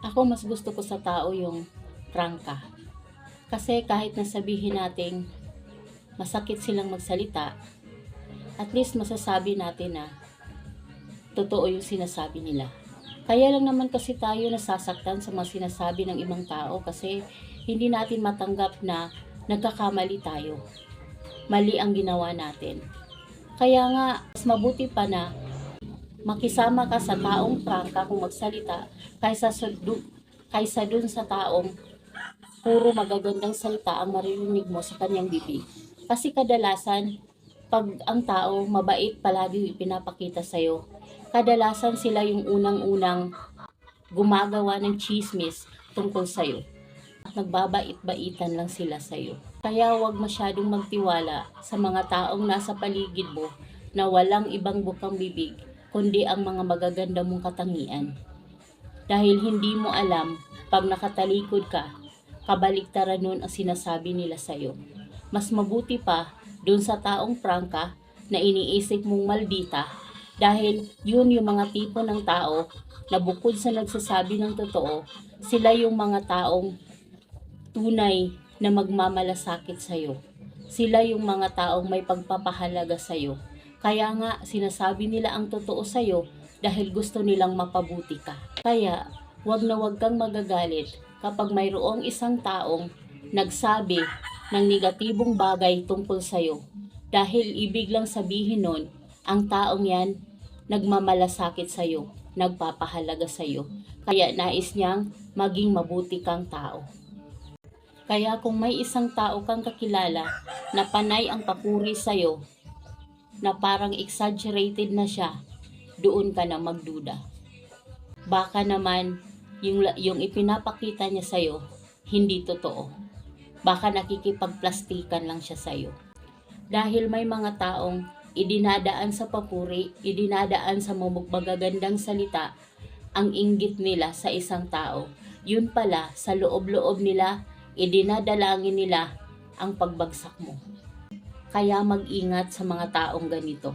Ako mas gusto ko sa tao yung prangka. Kasi kahit nasabihin nating masakit silang magsalita, at least masasabi natin na totoo yung sinasabi nila. Kaya lang naman kasi tayo nasasaktan sa mga sinasabi ng ibang tao kasi hindi natin matanggap na nagkakamali tayo. Mali ang ginawa natin. Kaya nga, mas mabuti pa na makisama ka sa taong prangka kung magsalita kaysa dun sa taong puro magagandang salita ang maririnig mo sa kanyang bibig. Kasi kadalasan, pag ang tao mabait palagi ipinapakita sa'yo, kadalasan sila yung unang-unang gumagawa ng chismis tungkol sa'yo. At nagbabait-baitan lang sila sa'yo. Kaya huwag masyadong magtiwala sa mga taong nasa paligid mo na walang ibang bukang bibig kundi ang mga magaganda mong katangian. Dahil hindi mo alam, pag nakatalikod ka, kabaliktaran nun ang sinasabi nila sa'yo. Mas mabuti pa dun sa taong prangka na iniisip mong maldita dahil yun yung mga tipo ng tao na bukod sa nagsasabi ng totoo, sila yung mga taong tunay na magmamalasakit sa'yo. Sila yung mga taong may pagpapahalaga sa'yo. Kaya nga sinasabi nila ang totoo sa'yo dahil gusto nilang mapabuti ka. Kaya wag na wag kang magagalit kapag mayroong isang taong nagsabi ng negatibong bagay tungkol sa'yo. Dahil ibig lang sabihin nun, ang taong yan nagmamalasakit sa'yo, nagpapahalaga sa'yo. Kaya nais niyang maging mabuti kang tao. Kaya kung may isang tao kang kakilala na panay ang papuri sa'yo, na parang exaggerated na siya, doon ka na magduda. Baka naman yung ipinapakita niya sa'yo, hindi totoo. Baka nakikipagplastikan lang siya sa'yo. Dahil may mga taong idinadaan sa papuri, idinadaan sa magagandang salita, ang inggit nila sa isang tao. Yun pala, sa loob-loob nila, idinadalangin nila ang pagbagsak mo. Kaya mag-ingat sa mga taong ganito.